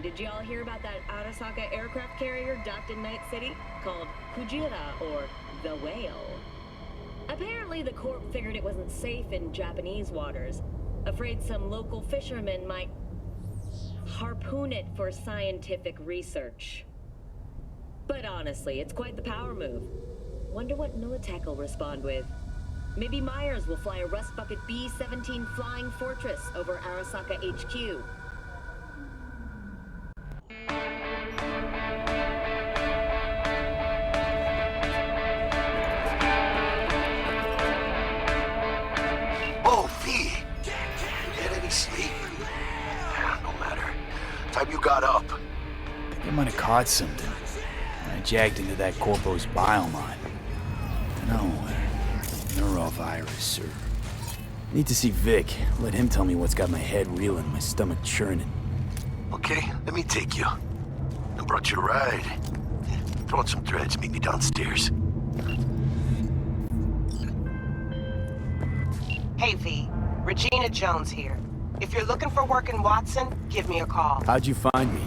did y'all hear about that Arasaka aircraft carrier docked in Night City called Kujira, or the Whale? Apparently the Corp figured it wasn't safe in Japanese waters, afraid some local fishermen might harpoon it for scientific research. But honestly, it's quite the power move. Wonder what Militech will respond with. Maybe Myers will fly a Rust Bucket B-17 Flying Fortress over Arasaka HQ. Oh, V! Get any sleep? No matter. Time you got up. I think I might have caught something. I jagged into that Corpo's biomine. No, neurovirus or... Need to see Vic. Let him tell me what's got my head reeling, my stomach churning. Okay, let me take you. I brought you a ride. Throw on some threads, meet me downstairs. Hey V, Regina Jones here. If you're looking for work in Watson, give me a call. How'd you find me?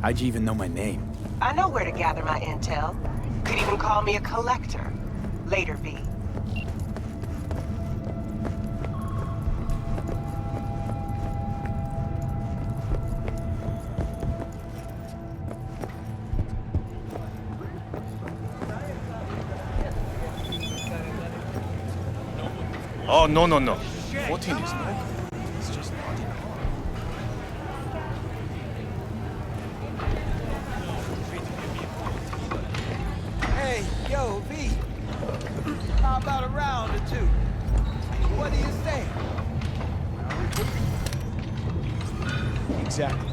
How'd you even know my name? I know where to gather my intel. Could even call me a collector. Later, V. Oh, no. 14 is no. It's just not enough. Hey, yo, V. How about a round or two? What do you say? Exactly.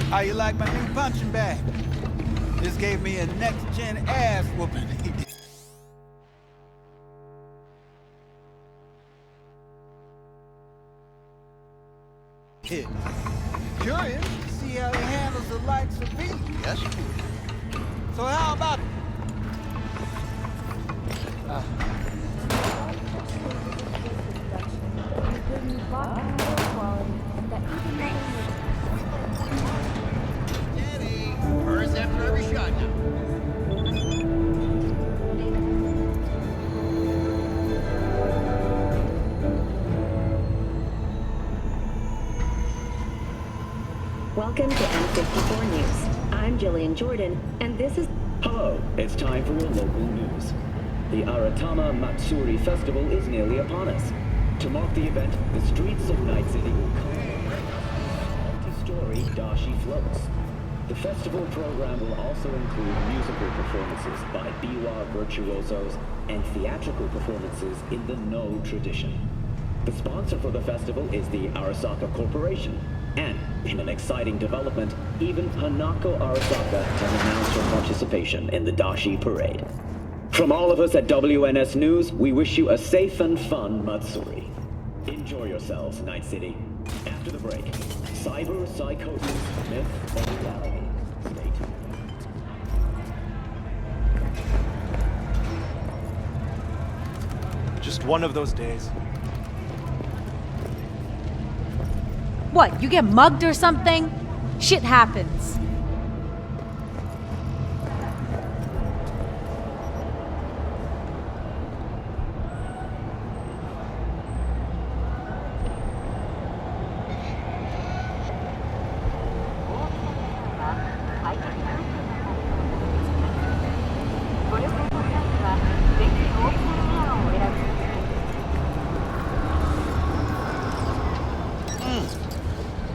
How you like my new punching bag? This gave me a next-gen ass whooping. Curious to see how he handles the likes of me. Yes. So how about it? Jenny, hers after every shot now. Welcome to N54 News. I'm Jillian Jordan, and this is... Hello, it's time for your local news. The Aratama Matsuri Festival is nearly upon us. To mark the event, the streets of Night City will come multi-story dashi floats. The festival program will also include musical performances by biwa virtuosos and theatrical performances in the No tradition. The sponsor for the festival is the Arasaka Corporation. And, in an exciting development, even Hanako Arasaka has announced her participation in the Dashi Parade. From all of us at WNS News, we wish you a safe and fun Matsuri. Enjoy yourselves, Night City. After the break, cyber psychosis, myth or reality. Stay tuned. Just one of those days. What, you get mugged or something? Shit happens.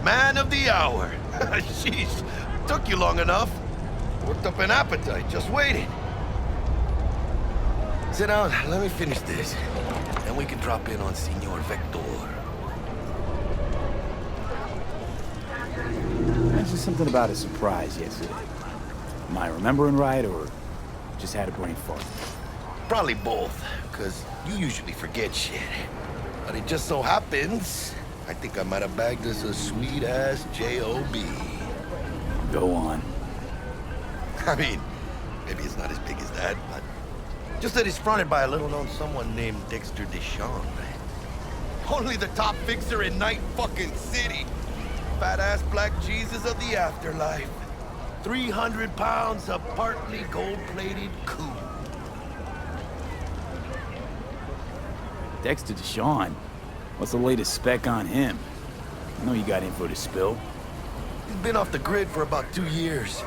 Man of the hour. Jeez, took you long enough. Worked up an appetite, just waiting. Sit down, let me finish this. Then we can drop in on Senor Vector. Mentioned something about a surprise yesterday. Am I remembering right, or just had a brain fart? Probably both, because you usually forget shit. But it just so happens, I think I might have bagged us a sweet-ass J.O.B. Go on. I mean, maybe it's not as big as that, but just that it's fronted by a little-known someone named Dexter Deshawn. Only the top fixer in Night fucking City. fat-ass black Jesus of the afterlife. 300 pounds of partly gold-plated coup. Dexter Deshawn. What's the latest spec on him? I know you got info to spill. He's been off the grid for about 2 years.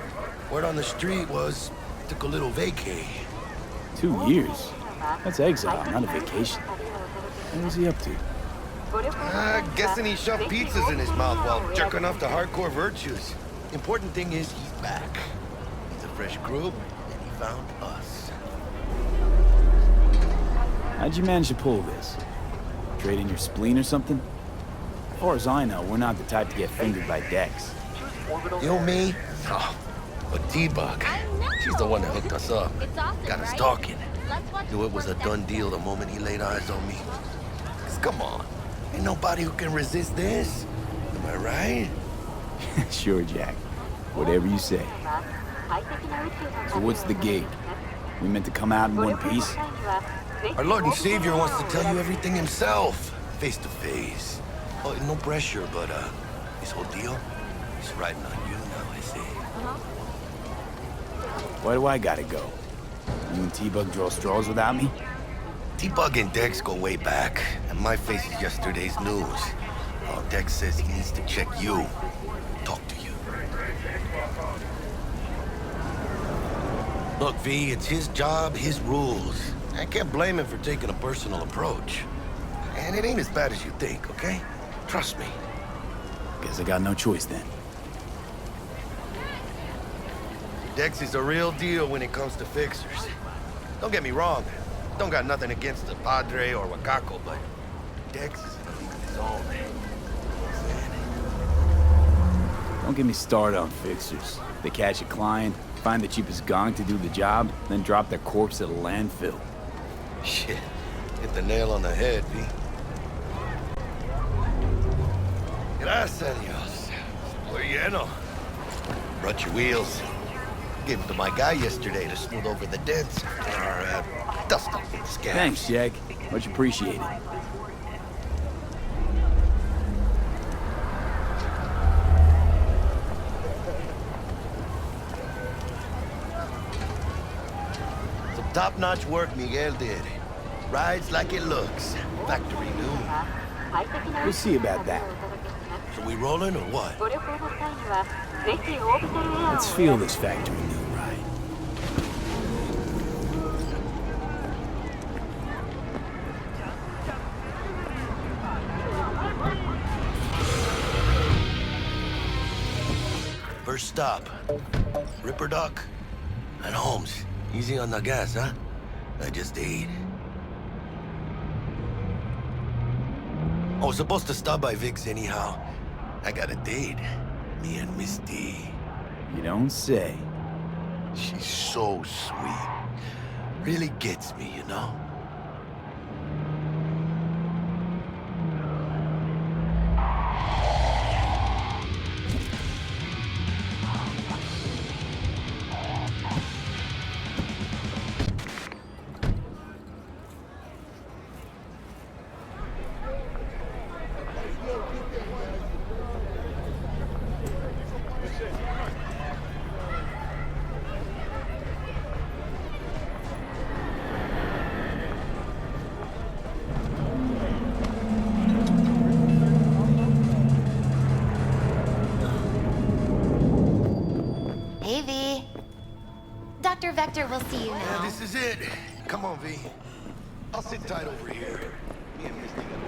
Word on the street was he took a little vacay. 2 years? That's exile, not a vacation. What was he up to? Guessing he shoved pizzas in his mouth while jerking off to hardcore virtues. Important thing is he's back. He's a fresh group, and he found us. How'd you manage to pull this? Trade in your spleen or something? As far as I know, we're not the type to get fingered by Dex. You know me? Oh, but T-Bug. She's the one that hooked us up. Got us talking. Knew it was a done deal the moment he laid eyes on me. 'Cause come on, ain't nobody who can resist this. Am I right? Sure, Jack. Whatever you say. So what's the gig? We meant to come out in one piece? Our Lord and Savior wants to tell you everything himself, face to face. Oh, no pressure, but this whole deal is riding on you now, I say. Why do I gotta go? You and T-Bug draw straws without me? T-Bug and Dex go way back, and my face is yesterday's news. Oh, Dex says he needs to check you, talk to you. Look, V, it's his job, his rules. I can't blame him for taking a personal approach. And it ain't as bad as you think, okay? Trust me. Guess I got no choice then. Dex is a real deal when it comes to fixers. Don't get me wrong. Don't got nothing against the Padre or Wakako, but Dex is in a league of his own. Don't get me started on fixers. They catch a client, find the cheapest gong to do the job, then drop their corpse at a landfill. Shit. Hit the nail on the head, V. Gracias, Dios. Estoy lleno. Brought your wheels. Gave them to my guy yesterday to smooth over the dents or dust up the scabs. Thanks, Jack. Much appreciated. Some top-notch work Miguel did. Rides like it looks. Factory new. We'll see about that. So we rolling or what? Let's feel this factory new ride. First stop. Ripper Dock and Holmes. Easy on the gas, huh? I just ate. I was supposed to stop by Vic's anyhow. I got a date. Me and Misty. You don't say. She's so sweet. Really gets me, you know? Hey, V. Dr. Vector will see you now. Yeah, this is it. Come on, V. I'll sit tight over here. Me and Misty got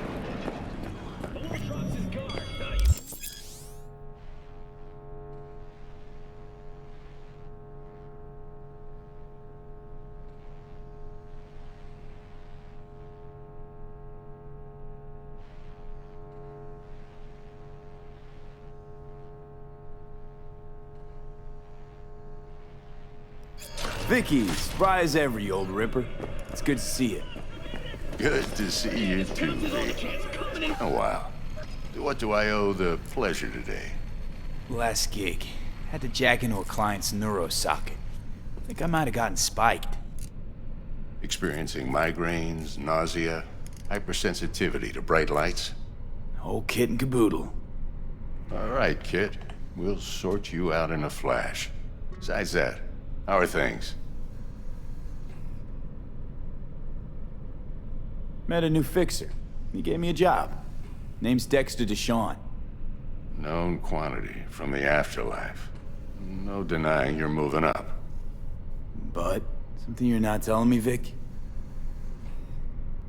Vicky, surprise every old ripper. It's good to see you. Good to see you too, Vic. Oh, wow. What do I owe the pleasure today? Last gig. Had to jack into a client's neuro socket. Think I might have gotten spiked. Experiencing migraines, nausea, hypersensitivity to bright lights? Whole kit and caboodle. All right, kid. We'll sort you out in a flash. Besides that, how are things? Met a new fixer. He gave me a job. Name's Dexter Deshawn. Known quantity from the afterlife. No denying you're moving up. But, something you're not telling me, Vic?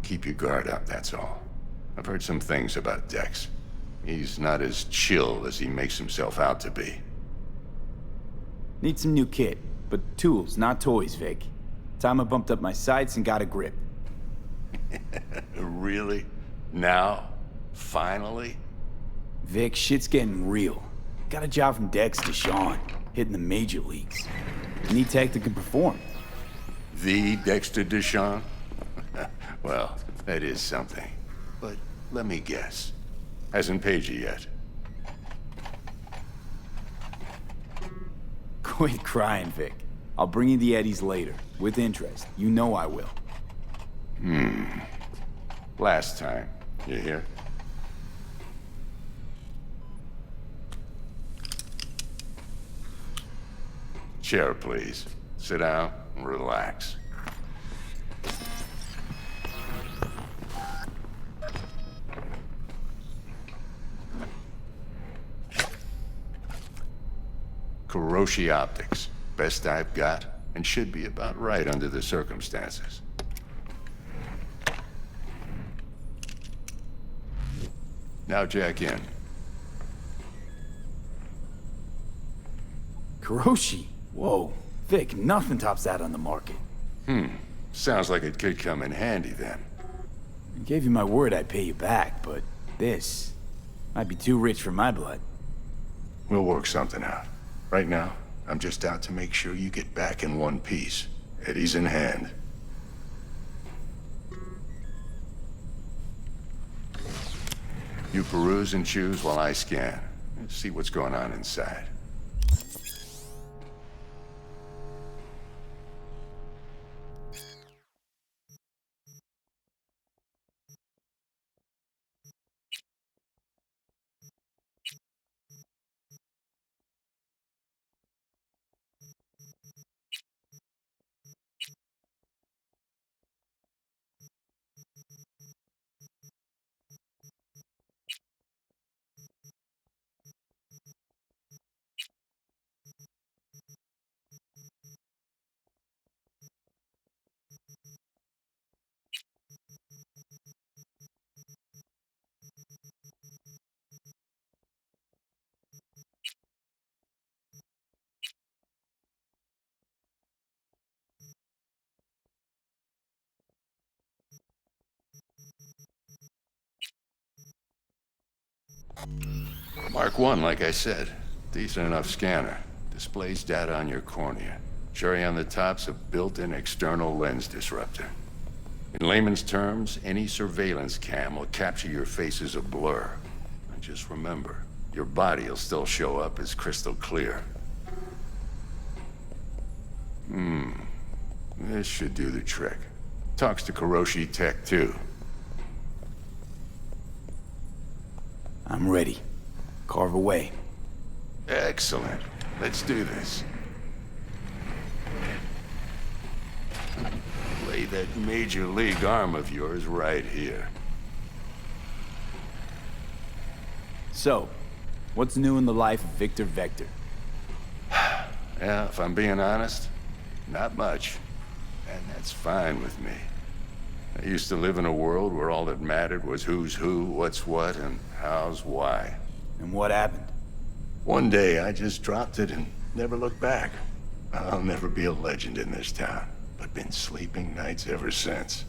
Keep your guard up, that's all. I've heard some things about Dex. He's not as chill as he makes himself out to be. Need some new kit, but tools, not toys, Vic. Time I bumped up my sights and got a grip. Really? Now? Finally? Vic, shit's getting real. Got a job from Dex Deshawn, hitting the major leagues. Need tech that can perform. The Dexter Deshawn? Well, that is something. But let me guess. Hasn't paid you yet. Quit crying, Vic. I'll bring you the eddies later, with interest. You know I will. Last time. You hear? Chair, please. Sit down and relax. Kiroshi Optics. Best I've got, and should be about right under the circumstances. Now jack in. Kiroshi? Whoa. Vic, nothing tops that on the market. Sounds like it could come in handy then. I gave you my word I'd pay you back, but this might be too rich for my blood. We'll work something out. Right now, I'm just out to make sure you get back in one piece. Eddie's in hand. You peruse and choose while I scan. See what's going on inside. Mark 1, like I said. Decent enough scanner. Displays data on your cornea. Cherry on the top's a built-in external lens disruptor. In layman's terms, any surveillance cam will capture your face as a blur. And just remember, your body will still show up as crystal clear. This should do the trick. Talks to Kiroshi Tech, too. I'm ready. Carve away. Excellent. Let's do this. Lay that major league arm of yours right here. So, what's new in the life of Victor Vector? Yeah, if I'm being honest, not much. And that's fine with me. I used to live in a world where all that mattered was who's who, what's what, and how's why. And what happened? One day, I just dropped it and never looked back. I'll never be a legend in this town, but been sleeping nights ever since.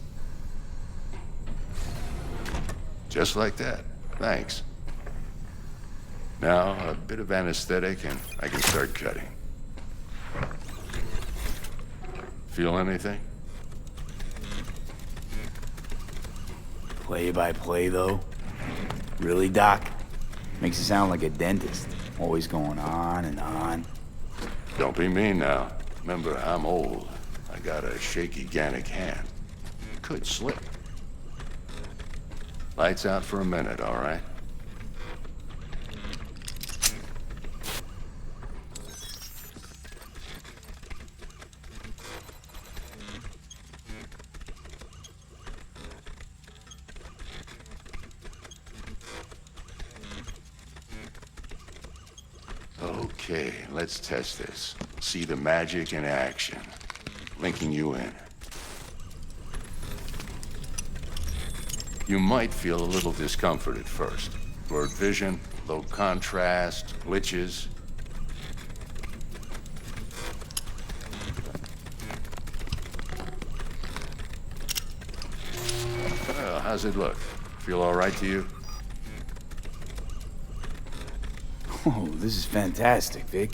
Just like that. Thanks. Now, a bit of anesthetic and I can start cutting. Feel anything? Play by play, though? Really, Doc? Makes you sound like a dentist. Always going on and on. Don't be mean now. Remember, I'm old. I got a shaky Gannic hand. Could slip. Lights out for a minute, all right? Okay, let's test this. See the magic in action. Linking you in. You might feel a little discomfort at first. Blurred vision, low contrast, glitches. Well, how's it look? Feel all right to you? Oh, this is fantastic, Vic.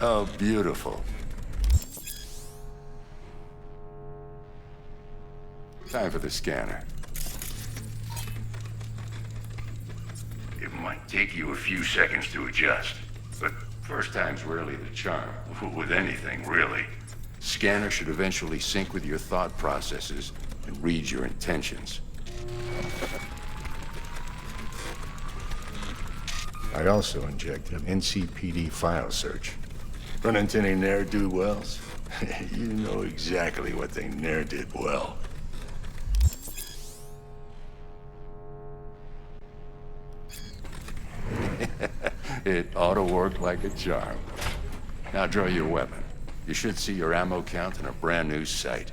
Oh, beautiful. Time for the scanner. It might take you a few seconds to adjust, but first time's rarely the charm, with anything, really. Scanner should eventually sync with your thought processes and read your intentions. I also injected an NCPD file search. Run into any ne'er-do-wells? You know exactly what they ne'er did well. It ought to work like a charm. Now draw your weapon. You should see your ammo count in a brand new sight.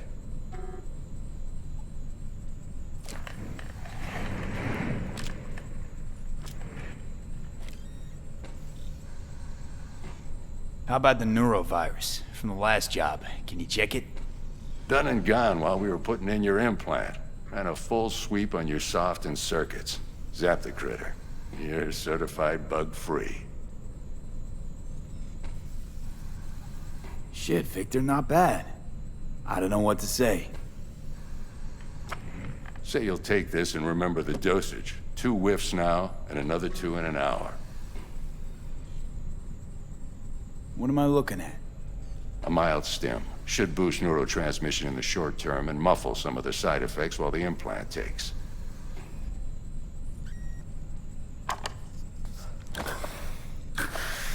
How about the neurovirus from the last job? Can you check it? Done and gone while we were putting in your implant. Ran a full sweep on your soft and circuits. Zap the critter. You're certified bug-free. Shit, Victor, not bad. I don't know what to say. Say you'll take this and remember the dosage. 2 whiffs now, and another 2 in an hour. What am I looking at? A mild stim. Should boost neurotransmission in the short term and muffle some of the side effects while the implant takes.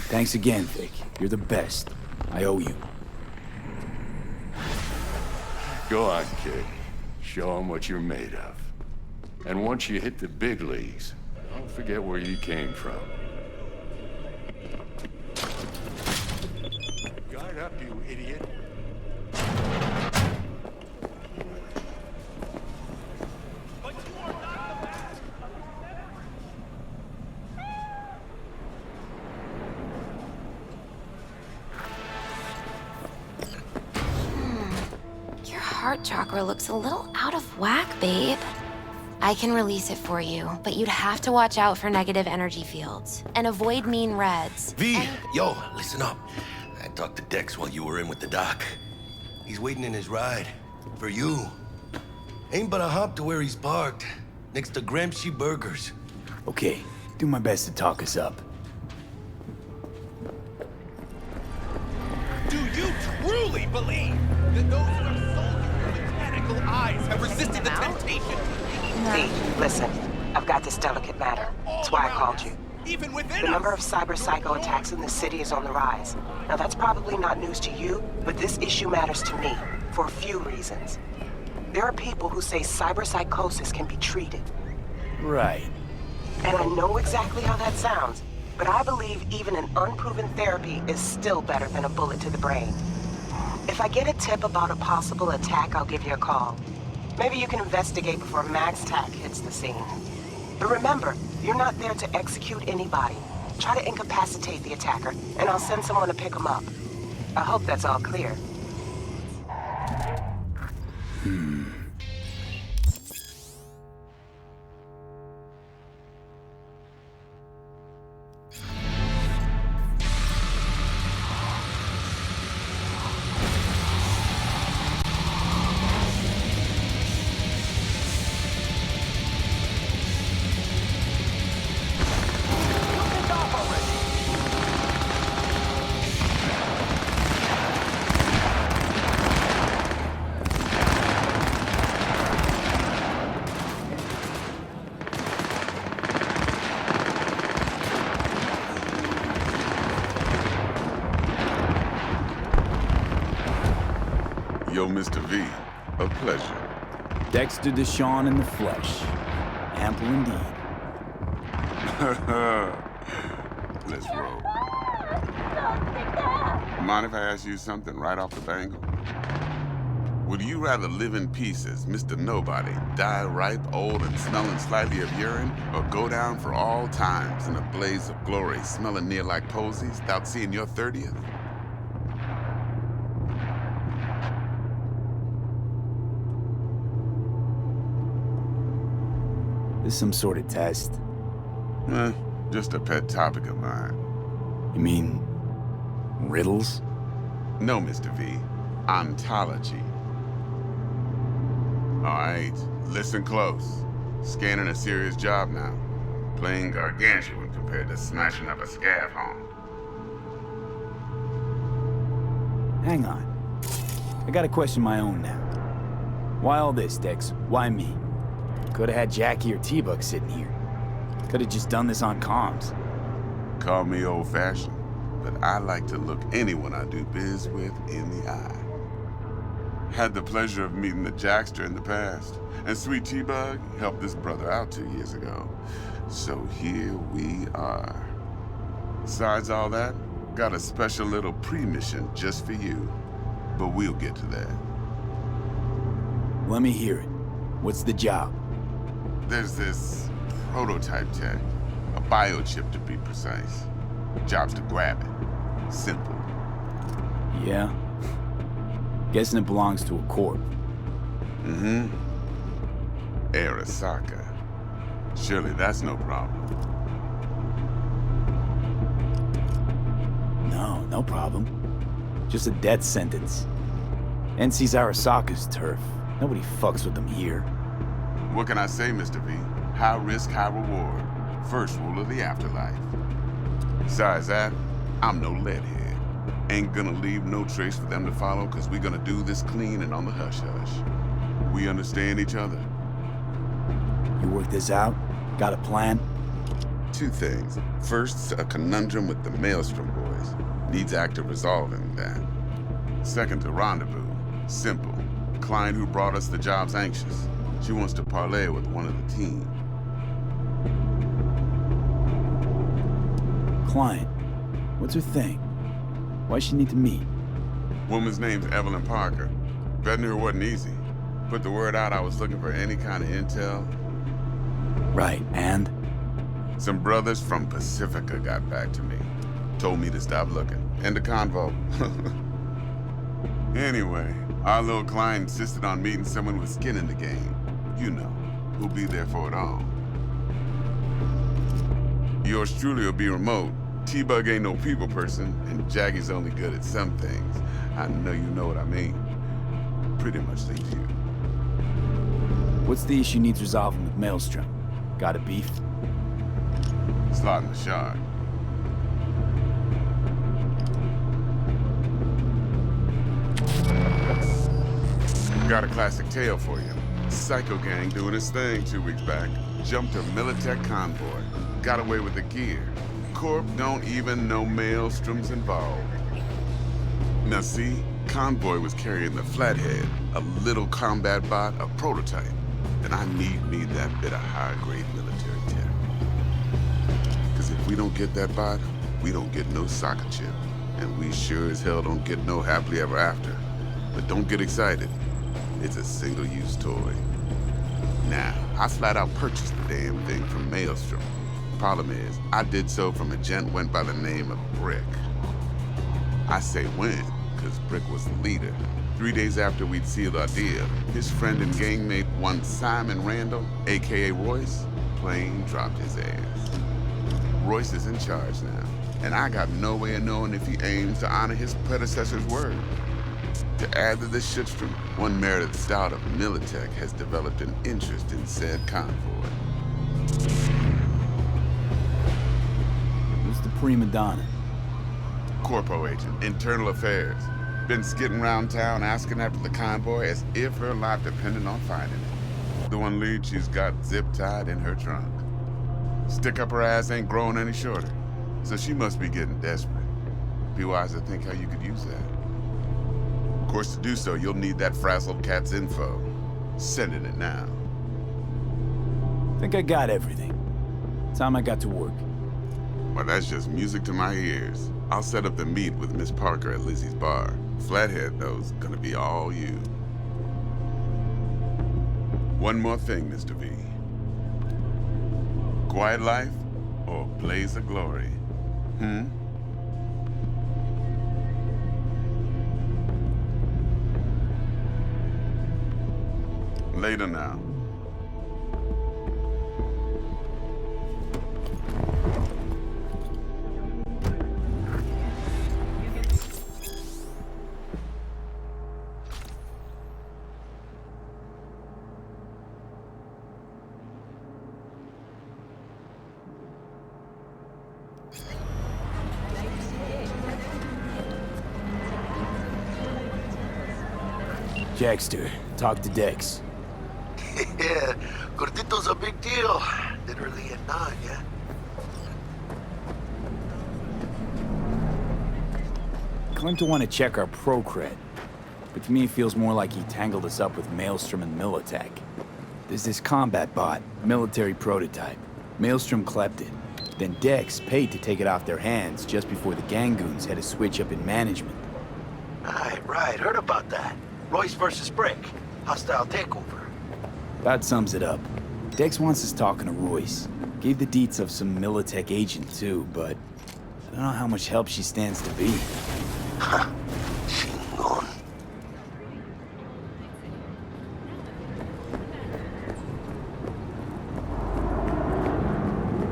Thanks again, Vic. You're the best. I owe you. Go on, kid. Show them what you're made of. And once you hit the big leagues, don't forget where you came from. Guard up, you idiot. Your heart chakra looks a little out of whack, babe. I can release it for you, but you'd have to watch out for negative energy fields and avoid mean reds. V, yo, listen up. I talked to Dex while you were in with the doc. He's waiting in his ride. For you. Ain't but a hop to where he's parked. Next to Gramsci Burgers. Okay, do my best to talk us up. Do you truly believe that those who have sold you your mechanical eyes have resisted the temptation? V, listen. I've got this delicate matter. That's why I called you. Even within The number of cyber psycho attacks in the city is on the rise. Now that's probably not news to you, but this issue matters to me for a few reasons. There are people who say cyber psychosis can be treated. Right. And I know exactly how that sounds, but I believe even an unproven therapy is still better than a bullet to the brain. If I get a tip about a possible attack, I'll give you a call. Maybe you can investigate before Max Tack hits the scene. But remember, you're not there to execute anybody. Try to incapacitate the attacker, and I'll send someone to pick him up. I hope that's all clear. Yo, Mr. V, a pleasure. Dexter Deshawn in the flesh. Ample indeed. Let's roll. Mind if I ask you something right off the bangle? Would you rather live in pieces, Mr. Nobody, die ripe, old, and smelling slightly of urine, or go down for all times in a blaze of glory, smelling near like posies, without seeing your 30th? This some sort of test? Just a pet topic of mine. You mean riddles? No, Mr. V. Ontology. Alright, listen close. Scanning a serious job now. Playing gargantuan compared to smashing up a scav home. Hang on. I gotta question my own now. Why all this, Dex? Why me? Could've had Jackie or T-Bug sitting here. Could've just done this on comms. Call me old-fashioned, but I like to look anyone I do biz with in the eye. Had the pleasure of meeting the Jackster in the past, and Sweet T-Bug helped this brother out 2 years ago. So here we are. Besides all that, got a special little pre-mission just for you, but we'll get to that. Let me hear it. What's the job? There's this prototype tech, a biochip to be precise. Job's to grab it. Simple. Yeah? Guessing it belongs to a corp. Mm-hmm. Arasaka. Surely that's no problem. No problem. Just a death sentence. NC's Arasaka's turf. Nobody fucks with them here. What can I say, Mr. V? High risk, high reward. First rule of the afterlife. Besides that, I'm no leadhead. Ain't gonna leave no trace for them to follow, cause we're gonna do this clean and on the hush-hush. We understand each other. You work this out? Got a plan? Two things. First, a conundrum with the Maelstrom boys. Needs active resolving that. Second, a rendezvous. Simple. Client who brought us the job's anxious. She wants to parlay with one of the team. Client? What's her thing? Why's she need to meet? Woman's name's Evelyn Parker. Betting her wasn't easy. Put the word out I was looking for any kind of intel. Right, and? Some brothers from Pacifica got back to me. Told me to stop looking. End of convo. Anyway, our little client insisted on meeting someone with skin in the game. You know, who'll be there for it all. Yours truly will be remote. T-Bug ain't no people person, and Jackie's only good at some things. I know you know what I mean. Pretty much leaves you. What's the issue needs resolving with Maelstrom? Got a beef? Slotting the shard. Got a classic tale for you. Psycho gang doing his thing 2 weeks back. Jumped a Militech convoy. Got away with the gear. Corp don't even know Maelstrom's involved. Now see, convoy was carrying the Flathead, a little combat bot, a prototype. And I need that bit of high-grade military tech. Because if we don't get that bot, we don't get no soccer chip. And we sure as hell don't get no happily ever after. But don't get excited. It's a single-use toy. Now, I flat out purchased the damn thing from Maelstrom. Problem is, I did so from a gent went by the name of Brick. I say when, because Brick was the leader. 3 days after we'd sealed our deal, his friend and gangmate, one Simon Randall, aka Royce, plain dropped his ass. Royce is in charge now, and I got no way of knowing if he aims to honor his predecessor's word. To add to this shitstrom, one Meredith Stout of Militech has developed an interest in said convoy. Who's the prima donna? Corpo agent, internal affairs. Been skidding around town asking after the convoy as if her life depended on finding it. The one lead she's got zip-tied in her trunk. Stick up her ass ain't growing any shorter, so she must be getting desperate. Be wise to think how you could use that. Of course, to do so, you'll need that frazzled cat's info. Sending it now. Think I got everything. Time I got to work. Well, that's just music to my ears. I'll set up the meet with Miss Parker at Lizzie's bar. Flathead, though's gonna be all you. One more thing, Mr. V. Quiet life or blaze of glory? Later now. Jackster, talk to Dex. Yeah, Gordito's a big deal. Literally a nod, yeah? Claimed to want to check our pro cred, but to me it feels more like he tangled us up with Maelstrom and Militech. There's this combat bot, military prototype. Maelstrom clept it. Then Dex paid to take it off their hands just before the Gangoons had a switch up in management. Right, heard about that. Royce versus Brick. Hostile takeover. That sums it up. Dex wants us talking to Royce. Gave the deets of some Militech agent too, but I don't know how much help she stands to be. Ha! Chingon.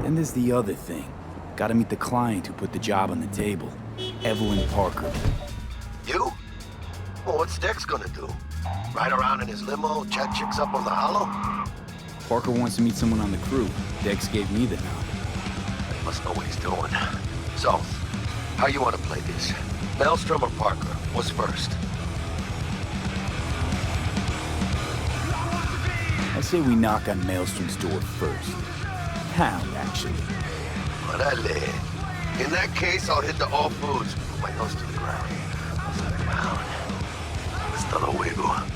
Then there's the other thing. Gotta meet the client who put the job on the table. Evelyn Parker. You? Well, what's Dex gonna do? Ride around in his limo, chat chicks up on the hollow? Parker wants to meet someone on the crew. Dex gave me the nod. He must know what he's doing. So, how you want to play this? Maelstrom or Parker? What's first? I say we knock on Maelstrom's door first. Pound, actually. Orale. In that case, I'll hit the all foods. Put my nose to the ground. Pound. Hasta luego.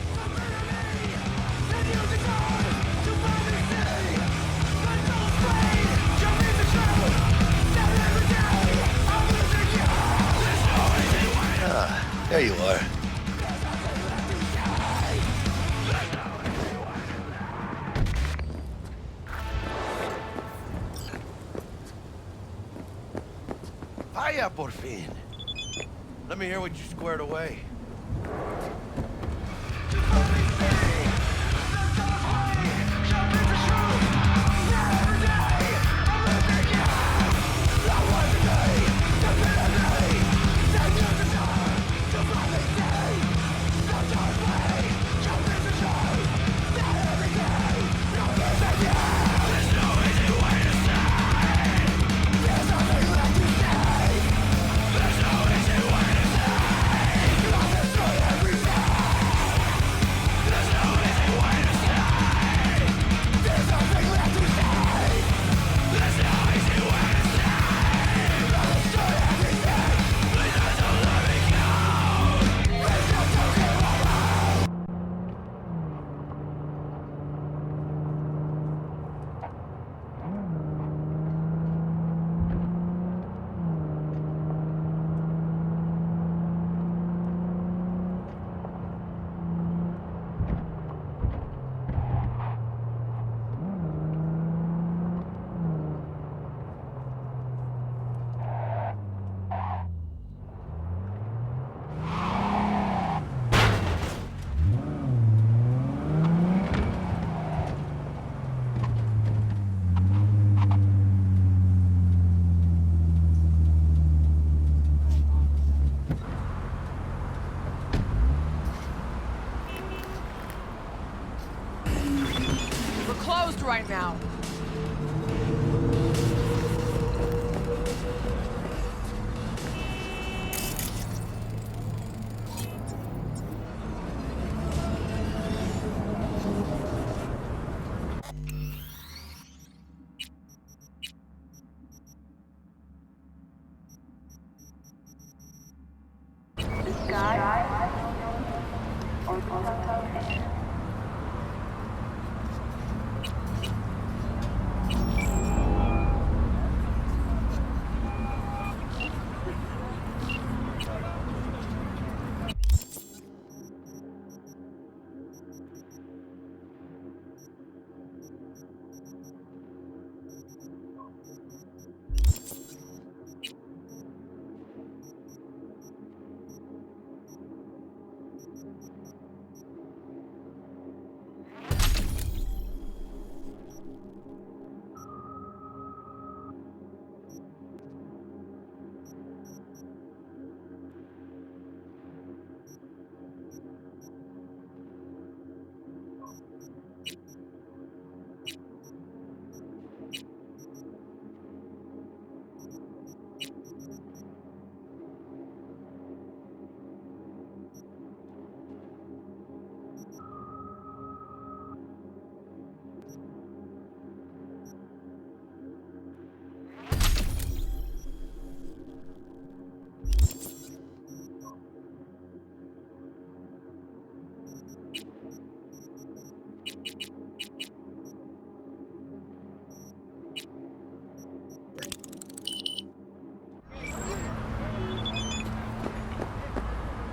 There you are. Vaya, por fin. Let me hear what you squared away. Right now.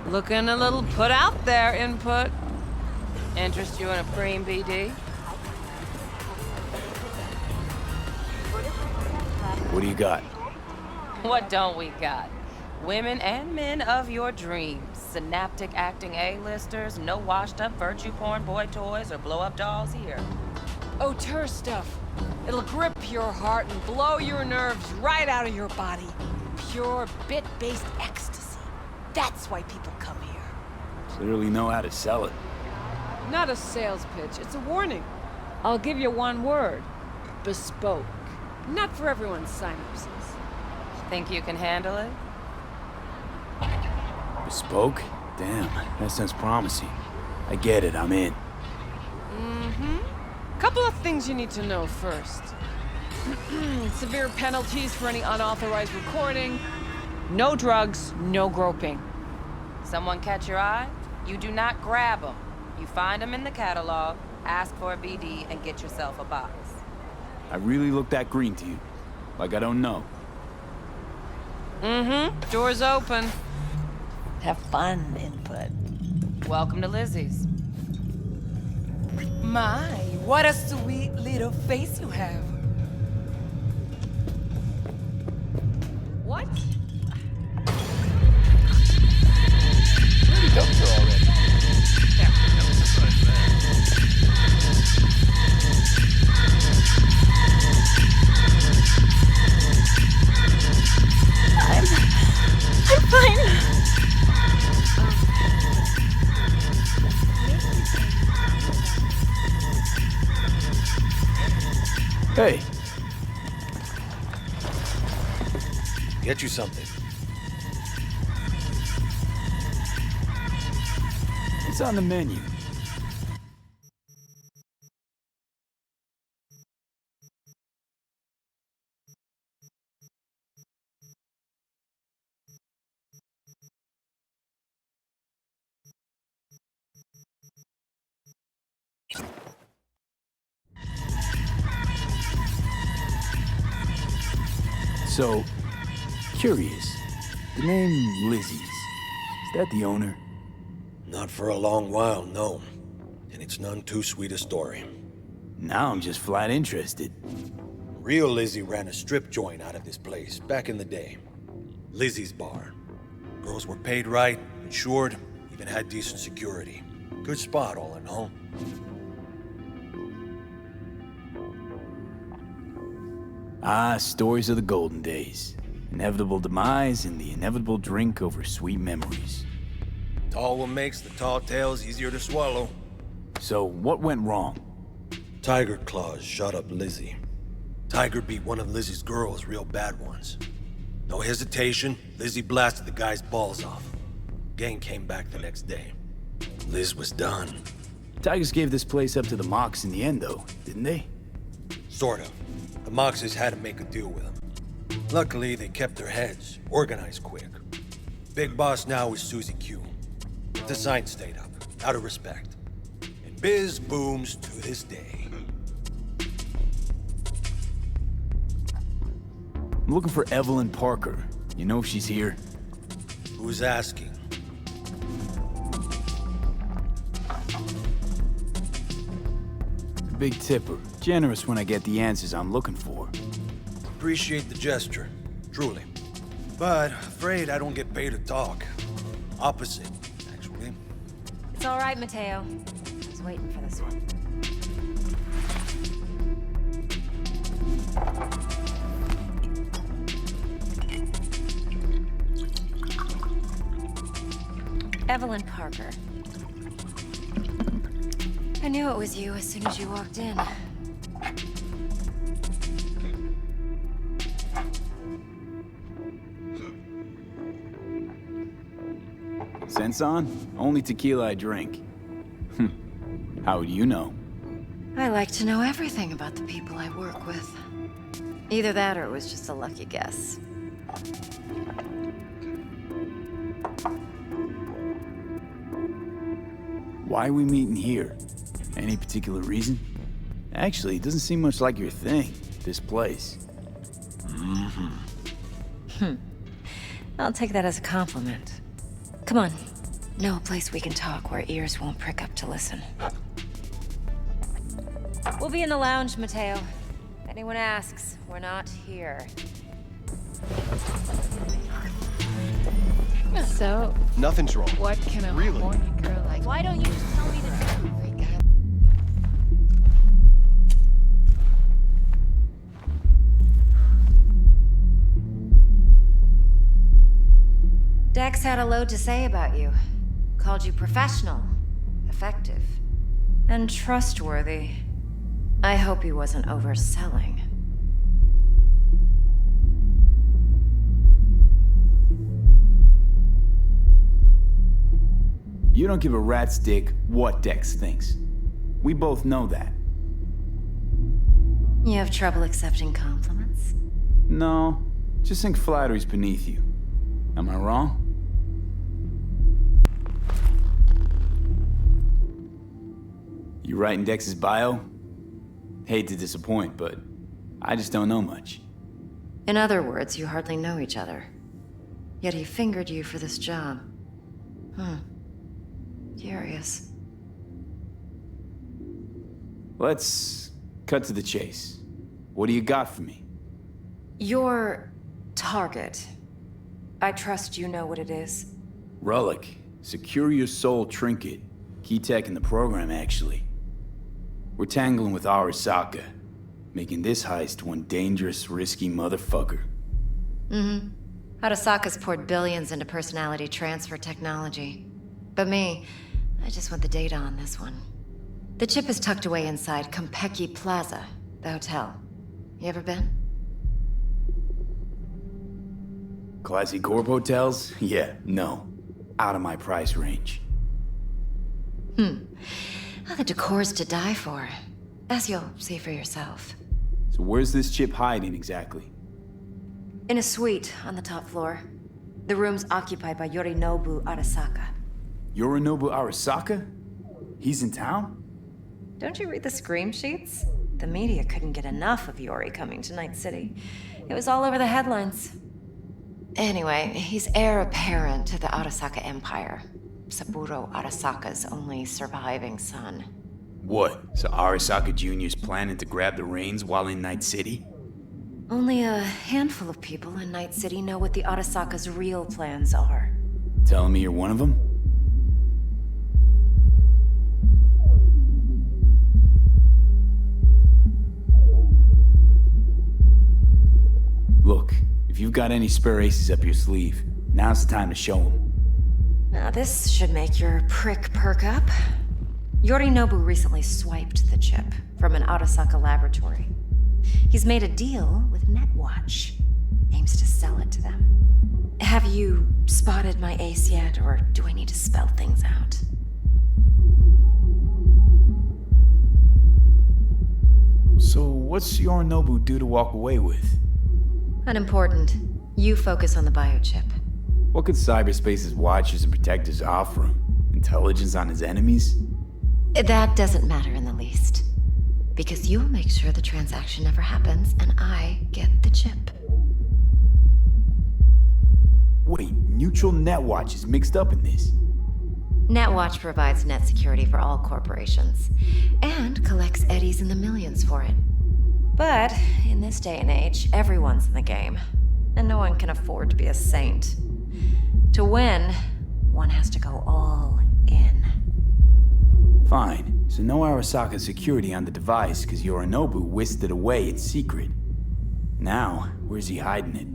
Looking a little put out there, Input. Interest you in a preem BD? What do you got? What don't we got? Women and men of your dreams. Synaptic acting A-listers, no washed-up virtue porn boy toys or blow-up dolls here. Auteur stuff. It'll grip your heart and blow your nerves right out of your body. Pure bit-based ecstasy. That's why people come here. Clearly know how to sell it. Not a sales pitch, it's a warning. I'll give you one word. Bespoke. Not for everyone's synapses. Think you can handle it? Bespoke? Damn, that sounds promising. I get it, I'm in. Couple of things you need to know first. Severe penalties for any unauthorized recording. No drugs, no groping. Someone catch your eye? You do not grab them. You find them in the catalog, ask for a BD, and get yourself a box. I really look that green to you? Like I don't know? Door's open. Have fun, Input. Welcome to Lizzie's. My, what a sweet little face you have. What? Really dumped her already. I'm fine. Hey. Get you something. It's on the menu. So, curious. The name Lizzie's. Is that the owner? Not for a long while, no. And it's none too sweet a story. Now I'm just flat interested. Real Lizzie ran a strip joint out of this place back in the day. Lizzie's Bar. Girls were paid right, insured, even had decent security. Good spot, all in all. Ah, stories of the golden days. Inevitable demise and the inevitable drink over sweet memories. Tall what makes the tall tales easier to swallow. So, what went wrong? Tiger Claws shot up Lizzie. Tiger beat one of Lizzie's girls real bad ones. No hesitation, Lizzie blasted the guy's balls off. Gang came back the next day. Liz was done. Tigers gave this place up to the Mox in the end, though, didn't they? Sort of. The Moxes had to make a deal with them. Luckily, they kept their heads, organized quick. Big boss now is Susie Q. The sign stayed up, out of respect. And biz booms to this day. I'm looking for Evelyn Parker. You know if she's here? Who's asking? A big tipper. Generous when I get the answers I'm looking for. Appreciate the gesture, truly. But afraid I don't get paid to talk. Opposite, actually. It's all right, Mateo. I was waiting for this one. Evelyn Parker. I knew it was you as soon as you walked in. Sense on? Only tequila I drink. How would you know? I like to know everything about the people I work with. Either that or it was just a lucky guess. Why are we meeting here? Any particular reason? Actually, it doesn't seem much like your thing, this place. I'll take that as a compliment. Come on, Know a place we can talk where ears won't prick up to listen. We'll be in the lounge, Mateo. If anyone asks, we're not here. So, nothing's wrong. What can a really? horny girl like? Why don't you just tell me the truth? Dex had a load to say about you. Called you professional, effective, and trustworthy. I hope he wasn't overselling. You don't give a rat's dick what Dex thinks. We both know that. You have trouble accepting compliments? No, just think flattery's beneath you. Am I wrong? You writing Dex's bio? Hate to disappoint, but I just don't know much. In other words, you hardly know each other. Yet he fingered you for this job. Curious. Let's cut to the chase. What do you got for me? Your target. I trust you know what it is. Relic. Secure your soul trinket. Key tech in the program, actually. We're tangling with Arasaka, making this heist one dangerous, risky motherfucker. Arasaka's poured billions into personality transfer technology. But me, I just want the data on this one. The chip is tucked away inside Konpeki Plaza, the hotel. You ever been? Classy corp hotels? Yeah, no. Out of my price range. The decor's to die for, as you'll see for yourself. So where's this chip hiding exactly? In a suite on the top floor. The room's occupied by Yorinobu Arasaka. Yorinobu Arasaka? He's in town? Don't you read the scream sheets? The media couldn't get enough of Yori coming to Night City. It was all over the headlines. Anyway, he's heir apparent to the Arasaka Empire. Saburo Arasaka's only surviving son. What? So Arasaka Jr.'s planning to grab the reins while in Night City? Only a handful of people in Night City know what the Arasaka's real plans are. Telling me you're one of them? Look, if you've got any spare aces up your sleeve, now's the time to show them. Now this should make your prick perk up. Yorinobu recently swiped the chip from an Arasaka laboratory. He's made a deal with Netwatch. Aims to sell it to them. Have you spotted my ace yet, or do I need to spell things out? So what's Yorinobu due to walk away with? Unimportant. You focus on the biochip. What could cyberspace's watchers and protectors offer him? Intelligence on his enemies? That doesn't matter in the least. Because you'll make sure the transaction never happens, and I get the chip. Wait, Neutral Netwatch is mixed up in this? Netwatch provides net security for all corporations, and collects eddies in the millions for it. But in this day and age, everyone's in the game, and no one can afford to be a saint. To win, one has to go all in. Fine, so no Arasaka security on the device because Yorinobu whisked it away in secret. Now, where's he hiding it?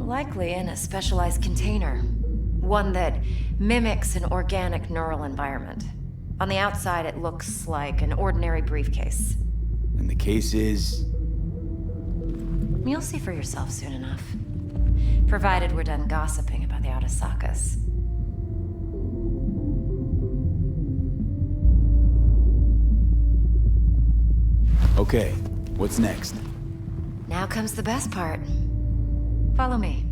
Likely in a specialized container. One that mimics an organic neural environment. On the outside, it looks like an ordinary briefcase. And the case is? You'll see for yourself soon enough. Provided we're done gossiping about the Arasakas. Okay, what's next? Now comes the best part. Follow me.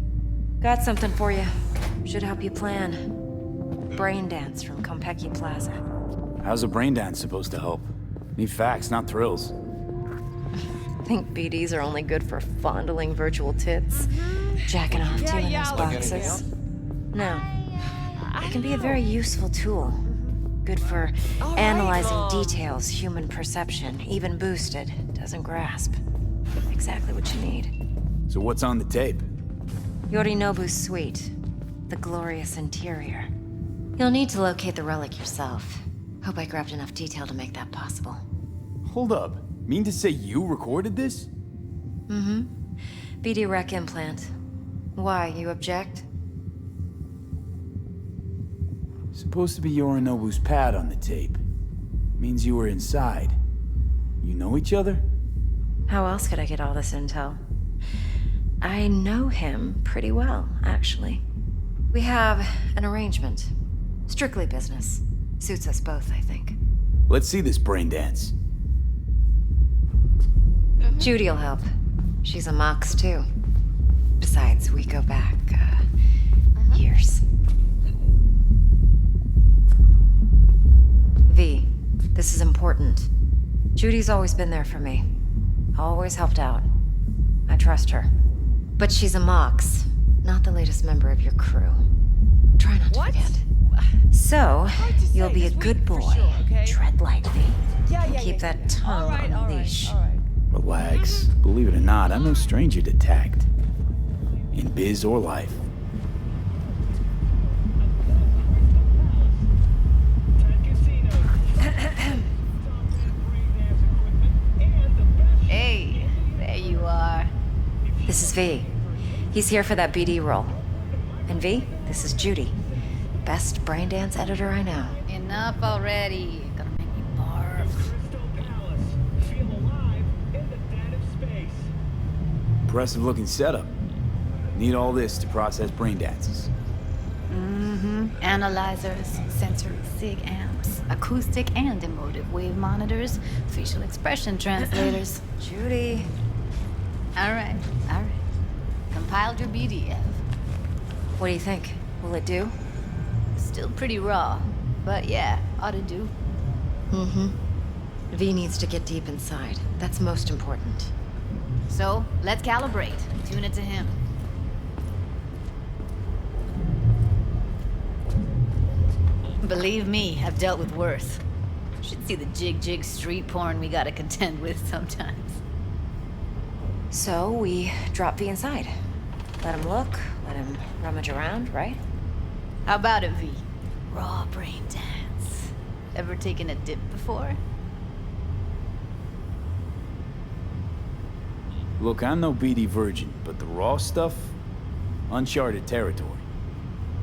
Got something for you. Should help you plan. Brain dance from Konpeki Plaza. How's a brain dance supposed to help? Need facts, not thrills. Think BDs are only good for fondling virtual tits? Jacking off to in those boxes? No. It can be a very useful tool. Good for analyzing details human perception, even boosted, doesn't grasp. Exactly what you need. So what's on the tape? Yorinobu's suite. The glorious interior. You'll need to locate the relic yourself. Hope I grabbed enough detail to make that possible. Hold up. Mean to say you recorded this? Mm-hmm. BD rec implant. Why, you object? Supposed to be Yorinobu's pad on the tape. Means you were inside. You know each other? How else could I get all this intel? I know him pretty well, actually. We have an arrangement. Strictly business. Suits us both, I think. Let's see this brain dance. Judy'll help. She's a Mox, too. Besides, we go back, years. V, this is important. Judy's always been there for me. Always helped out. I trust her. But she's a Mox, not the latest member of your crew. Try not to forget. So, you'll be a good boy. Tread lightly. Keep that tongue on a leash. Relax. Believe it or not, I'm no stranger to tact. In biz or life. Hey, there you are. This is V. He's here for that BD role. And V, this is Judy. Best braindance editor I know. Enough already. Gonna make me barf. Impressive looking setup. Need all this to process brain dances. Mm-hmm. Analyzers, sensory sig amps, acoustic and emotive wave monitors, facial expression translators. Judy. All right. Compiled your BDF. What do you think? Will it do? Still pretty raw, but yeah, ought to do. Mm-hmm. V needs to get deep inside. That's most important. So, let's calibrate. Tune it to him. Believe me, I've dealt with worse. Should see the jig street porn we gotta contend with sometimes. So, we drop V inside. Let him look, let him rummage around, right? How about it, V? Raw brain dance. Ever taken a dip before? Look, I'm no BD virgin, but the raw stuff? Uncharted territory.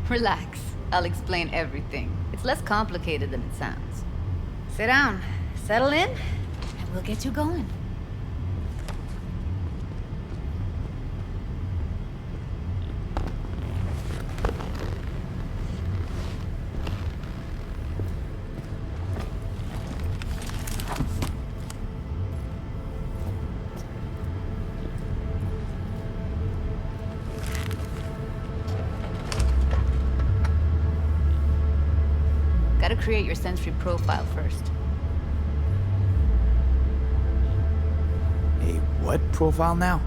Relax. I'll explain everything. It's less complicated than it sounds. Sit down, settle in, and we'll get you going. Gotta create your sensory profile first. A what profile now?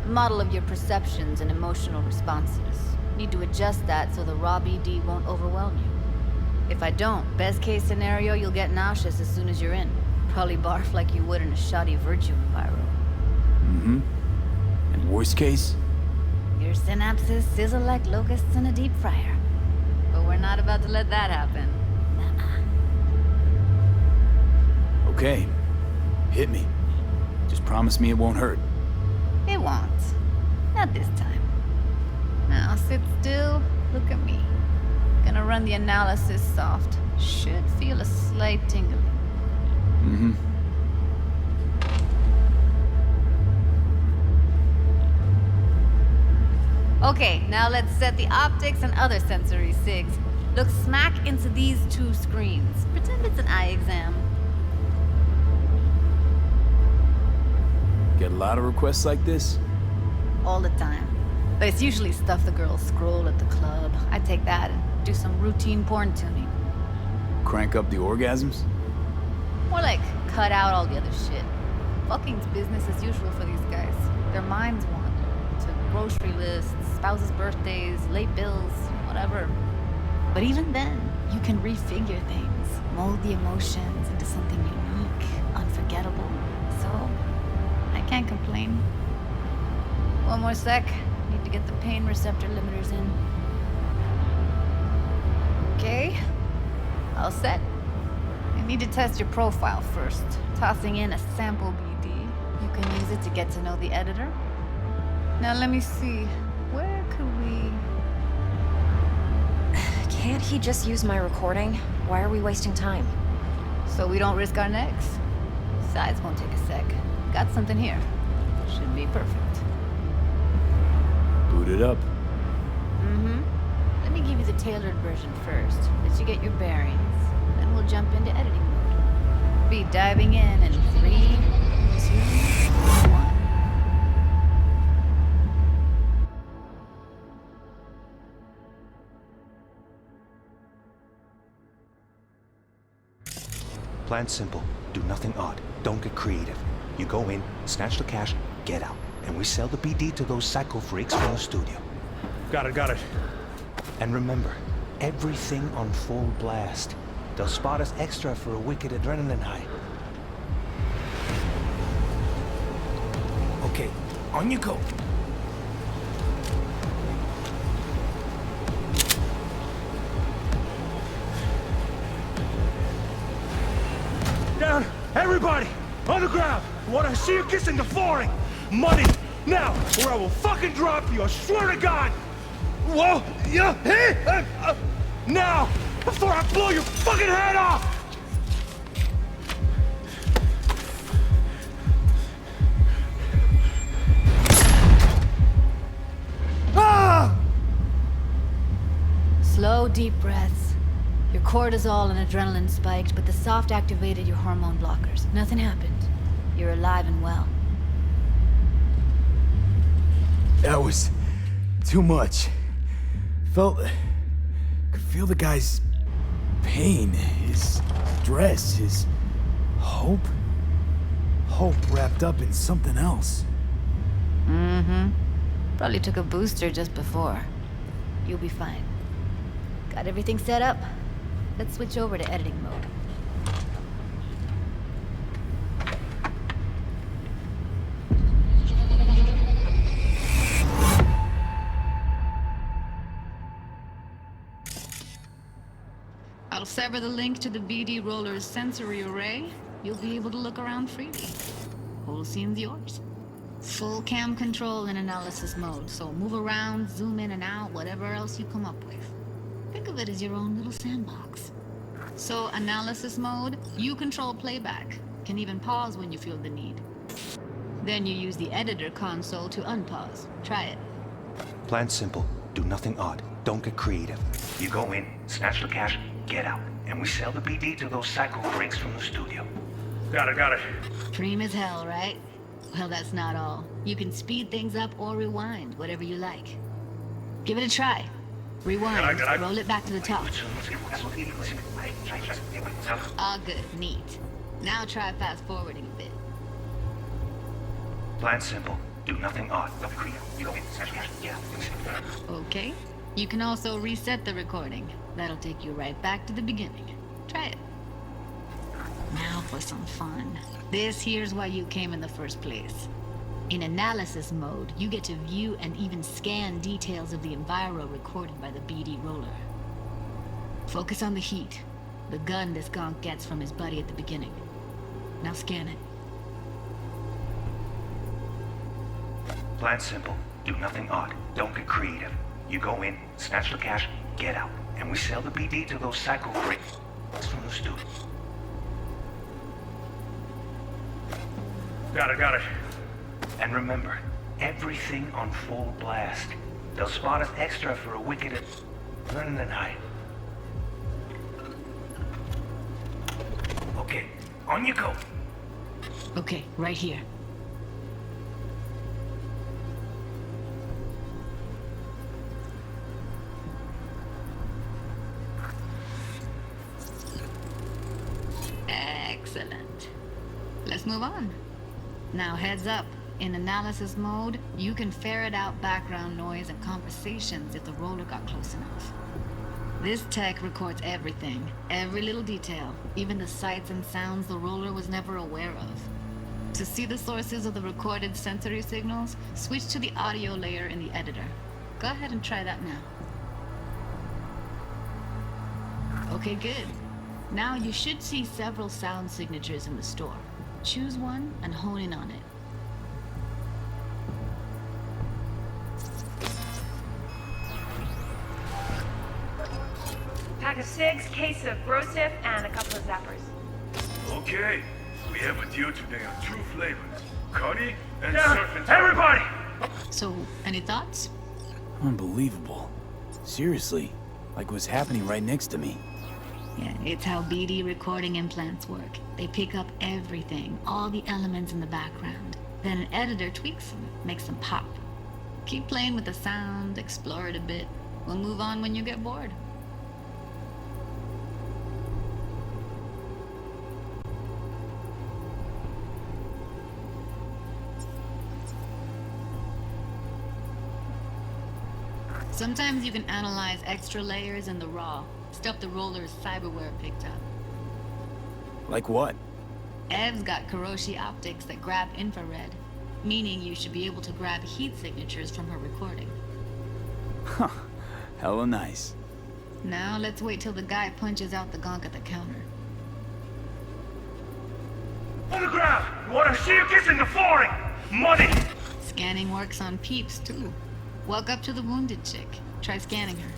A model of your perceptions and emotional responses. Need to adjust that so the raw BD won't overwhelm you. If I don't, best case scenario, you'll get nauseous as soon as you're in. Probably barf like you would in a shoddy Virtue enviro. Mm-hmm. And worst case? Your synapses sizzle like locusts in a deep fryer. But we're not about to let that happen. Okay. Hit me. Just promise me it won't hurt. It won't. Not this time. Now sit still, look at me. Gonna run the analysis soft. Should feel a slight tingling. Mm-hmm. Okay, now let's set the optics and other sensory sigs. Look smack into these two screens. Pretend it's an eye exam. Get a lot of requests like this? All the time. But it's usually stuff the girls scroll at the club. I take that and do some routine porn tuning. Crank up the orgasms? More like cut out all the other shit. Fucking's business as usual for these guys. Their minds wander to grocery lists, spouses' birthdays, late bills, whatever. But even then, you can refigure things, mold the emotions into something unique, unforgettable. So, I can't complain. One more sec. Need to get the pain receptor limiters in. Okay. All set. I need to test your profile first. Tossing in a sample BD. You can use it to get to know the editor. Now let me see. Where could we... Can't he just use my recording? Why are we wasting time? So we don't risk our necks. Besides, won't take a sec. Got something here. Should be perfect. Boot it up. Mm-hmm. Let me give you the tailored version first. Let you get your bearings. Then we'll jump into editing mode. Be diving in 3, 2, 1. Plan simple. Do nothing odd. Don't get creative. You go in, snatch the cash, get out. And we sell the BD to those psycho freaks from the studio. Got it. And remember, everything on full blast. They'll spot us extra for a wicked adrenaline high. Okay, on you go. Down! Everybody! On the ground! I want to see you kissing the flooring! Money! Now! Or I will fucking drop you! I swear to God! Whoa! Yeah! Hey! Now! Before I blow your fucking head off! Ah! Slow, deep breaths. Your cortisol and adrenaline spiked, but the soft activated your hormone blockers. Nothing happened. You're alive and well. That was too much. Could feel the guy's pain, his stress, his hope. Hope wrapped up in something else. Mm-hmm. Probably took a booster just before. You'll be fine. Got everything set up? Let's switch over to editing mode. I'll sever the link to the BD Roller's sensory array. You'll be able to look around freely. Whole scene's yours. Full cam control in analysis mode, so move around, zoom in and out, whatever else you come up with. Think of it as your own little sandbox. So, analysis mode, you control playback. Can even pause when you feel the need. Then you use the editor console to unpause. Try it. Plan simple. Do nothing odd. Don't get creative. You go in, snatch the cash, get out. And we sell the BD to those psycho freaks from the studio. Got it. Dream as hell, right? Well, that's not all. You can speed things up or rewind, whatever you like. Give it a try. Rewind, roll it back to the top. Ah, good, neat. Now try fast forwarding a bit. Plan simple. Do nothing odd. Don't be creative. You go in, snatch the cash, get out. Okay. You can also reset the recording. That'll take you right back to the beginning. Try it. Now for some fun. This here's why you came in the first place. In analysis mode, you get to view and even scan details of the enviro recorded by the BD roller. Focus on the heat, the gun this gonk gets from his buddy at the beginning. Now scan it. Plan simple. Do nothing odd. Don't get creative. You go in, snatch the cash, get out. And we sell the BD to those psycho freaks from the studio. Got it. And remember, everything on full blast. They'll spot us extra for a wicked adrenaline high. Okay, on you go. Okay, right here. Excellent. Let's move on. Now heads up. In analysis mode, you can ferret out background noise and conversations if the roller got close enough. This tech records everything, every little detail, even the sights and sounds the roller was never aware of. To see the sources of the recorded sensory signals, switch to the audio layer in the editor. Go ahead and try that now. Okay, good. Now you should see several sound signatures in the store. Choose one and hone in on it. Pack of 6, case of Brosif, and a couple of zappers. Okay, we have a deal today on 2 flavors. Cuddy and surf and everybody! So, any thoughts? Unbelievable. Seriously, like what's happening right next to me. Yeah, it's how BD recording implants work. They pick up everything, all the elements in the background. Then an editor tweaks them, makes them pop. Keep playing with the sound, explore it a bit. We'll move on when you get bored. Sometimes you can analyze extra layers in the raw, stuff the roller's cyberware picked up. Like what? Ev's got Kiroshi optics that grab infrared, meaning you should be able to grab heat signatures from her recording. Huh, hella nice. Now let's wait till the guy punches out the gonk at the counter. On the ground! You wanna see you kissing the flooring! Money! Scanning works on peeps, too. Walk up to the wounded chick. Try scanning her.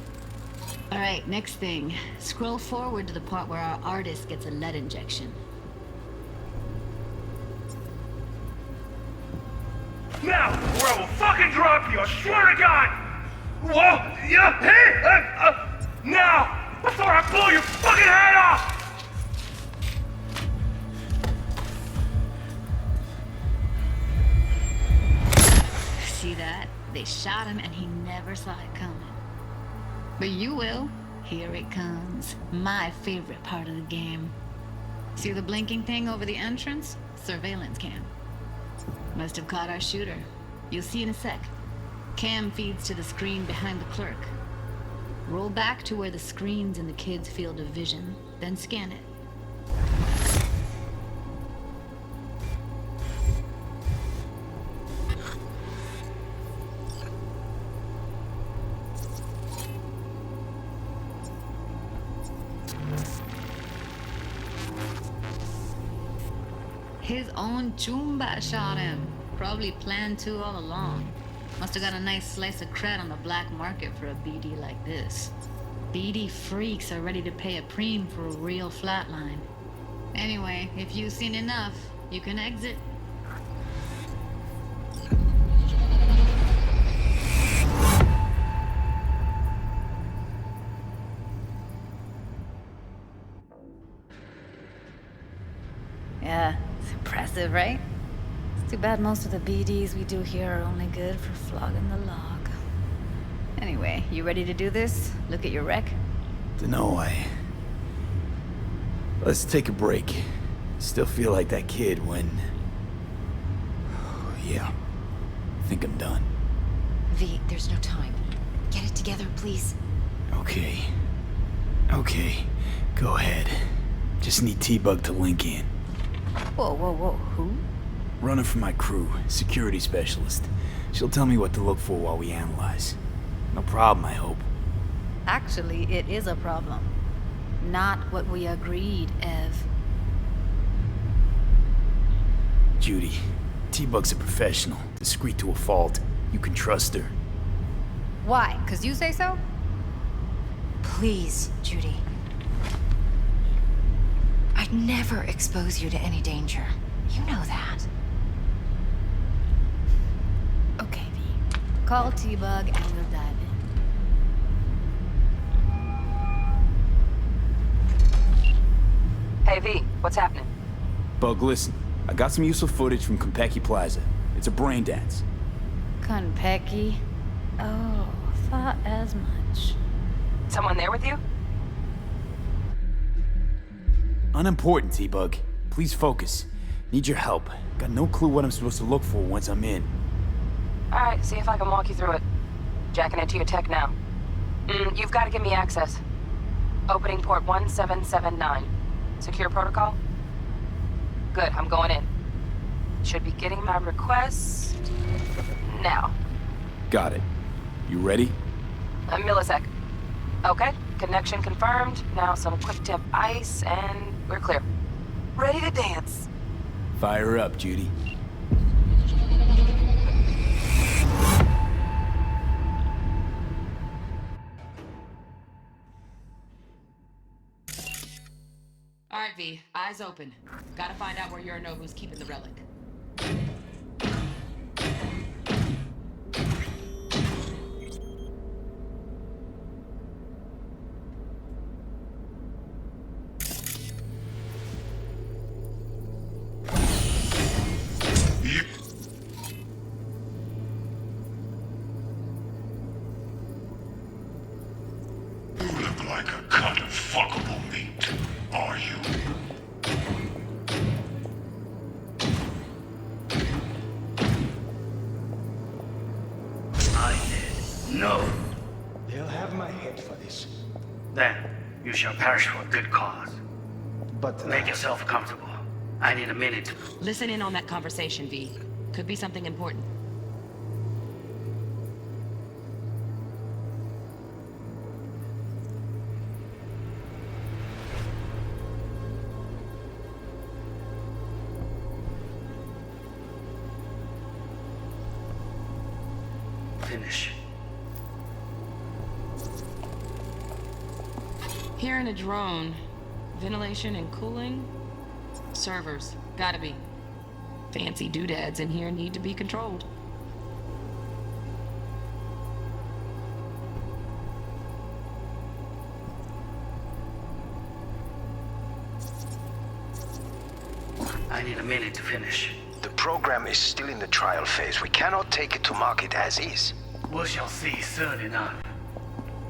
Alright, next thing. Scroll forward to the part where our artist gets a lead injection. Now, or I will fucking drop you, I swear to God! Whoa! Yeah! Hey! Now! Before I blow your fucking head off! See that? They shot him and he never saw it coming. But you will. Here it comes. My favorite part of the game. See the blinking thing over the entrance? Surveillance cam. Must have caught our shooter. You'll see in a sec. Cam feeds to the screen behind the clerk. Roll back to where the screen's in the kid's field of vision, then scan it. His own Chumba shot him. Probably planned to all along. Must have got a nice slice of cred on the black market for a BD like this. BD freaks are ready to pay a preem for a real flatline. Anyway, if you've seen enough, you can exit. Yeah, it's impressive, right? It's too bad most of the BDs we do here are only good for flogging the log. Anyway, you ready to do this? Look at your wreck? Dunno, Let's take a break. Still feel like that kid when... Yeah. I think I'm done. V, there's no time. Get it together, please. Okay. Okay. Go ahead. Just need T-Bug to link in. Whoa, whoa, whoa. Who? Runner for my crew. Security specialist. She'll tell me what to look for while we analyze. No problem, I hope. Actually, it is a problem. Not what we agreed, Ev. Judy, T-Bug's a professional. Discreet to a fault. You can trust her. Why? 'Cause you say so? Please, Judy. I'd never expose you to any danger. You know that. Okay, V. Call T-Bug and we'll dive in. Hey, V. What's happening? Bug, listen. I got some useful footage from Konpeki Plaza. It's a brain dance. Konpeki? Oh, thought as much. Someone there with you? Unimportant, T-Bug. Please focus. Need your help. Got no clue what I'm supposed to look for once I'm in. Alright, see if I can walk you through it. Jacking into your tech now. You've got to give me access. Opening port 1779. Secure protocol? Good, I'm going in. Should be getting my request now. Got it. You ready? A millisec. Okay, connection confirmed. Now some quick tip ice and we're clear. Ready to dance. Fire up, Judy. All right, V. Eyes open. Gotta find out where Yorinobu's keeping the relic. No. They'll have my head for this. Then you shall perish for a good cause. But make yourself comfortable. I need a minute to... Listen in on that conversation, V. Could be something important. Finish. Hearing a drone. Ventilation and cooling? Servers. Gotta be. Fancy doodads in here need to be controlled. I need a minute to finish. The program is still in the trial phase. We cannot take it to market as is. We shall see soon enough.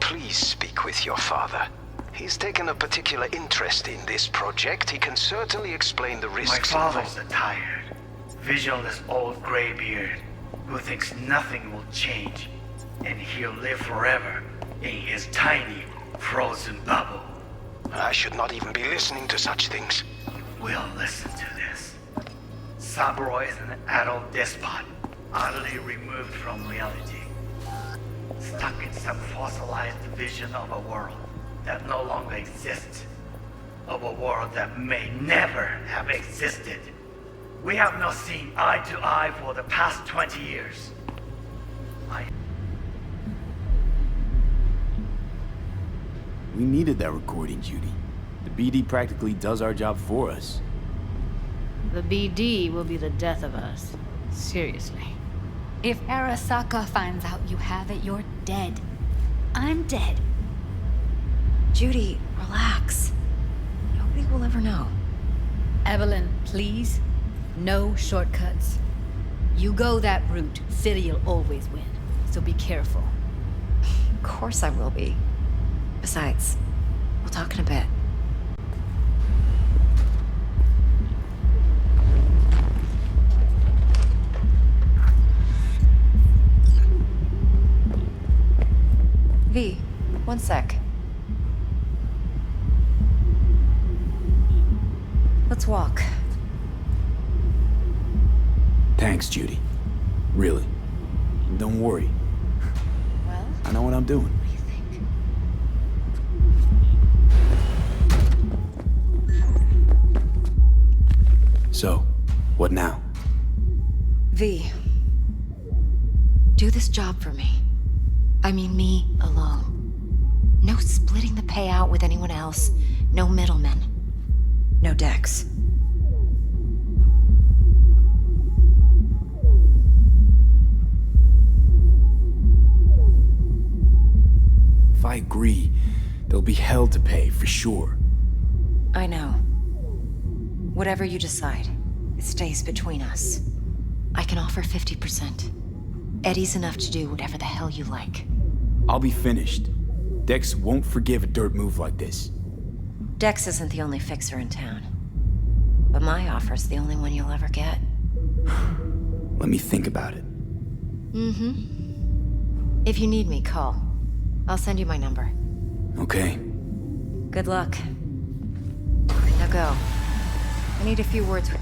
Please speak with your father. He's taken a particular interest in this project. He can certainly explain the risks My involved. father's a tired, visionless old graybeard who thinks nothing will change, and he'll live forever in his tiny, frozen bubble. I should not even be listening to such things. We'll listen to this. Saburo is an adult despot, utterly removed from reality. Stuck in some fossilized vision of a world that no longer exists. Of a world that may never have existed. We have not seen eye to eye for the past 20 years. We needed that recording, Judy. The BD practically does our job for us. The BD will be the death of us. Seriously. If Arasaka finds out you have it, you're dead. I'm dead. Judy, relax. Nobody will ever know. Evelyn, please. No shortcuts. You go that route, City'll always win. So be careful. Of course I will be. Besides, we'll talk in a bit. V, one sec. Let's walk. Thanks, Judy. Really. Don't worry. Well? I know what I'm doing. What do you think? So, what now? V, do this job for me. I mean me alone. No splitting the payout with anyone else. No middlemen. No Dex. If I agree, there'll be hell to pay, for sure. I know. Whatever you decide, it stays between us. I can offer 50%. Eddie's enough to do whatever the hell you like. I'll be finished. Dex won't forgive a dirt move like this. Dex isn't the only fixer in town. But my offer's the only one you'll ever get. Let me think about it. Mm-hmm. If you need me, call. I'll send you my number. Okay. Good luck. Now go. I need a few words with...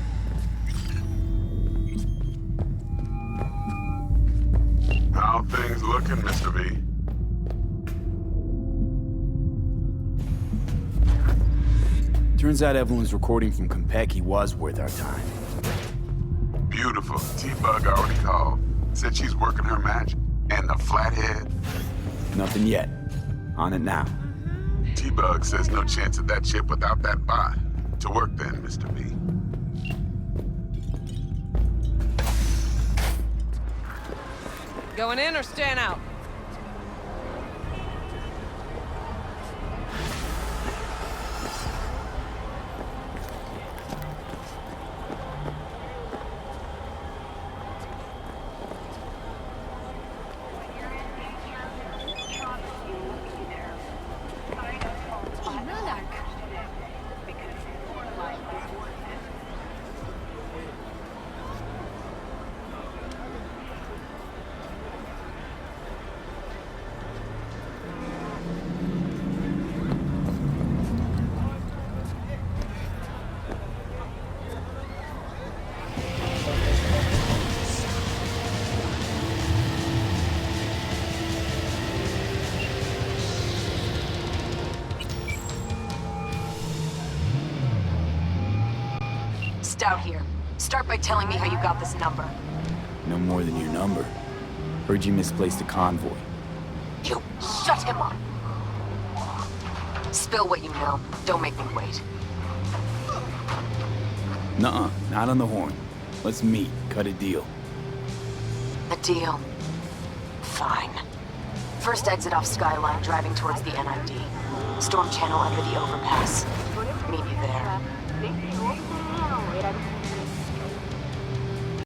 How things looking, Mr. V? Turns out Evelyn's recording from Konpeki was worth our time. Beautiful. T-Bug already called. Said she's working her match. And the flathead? Nothing yet. On it now. T-Bug says no chance of that chip without that bot. To work then, Mr. V. Going in or staying out? Stout here. Start by telling me how you got this number. No more than your number. Heard you misplaced a convoy. You shut him up! Spill what you know. Don't make me wait. Nuh-uh, not on the horn. Let's meet, cut a deal. A deal. Fine. First exit off Skyline, driving towards the NID. Storm channel under the overpass. Meet you there.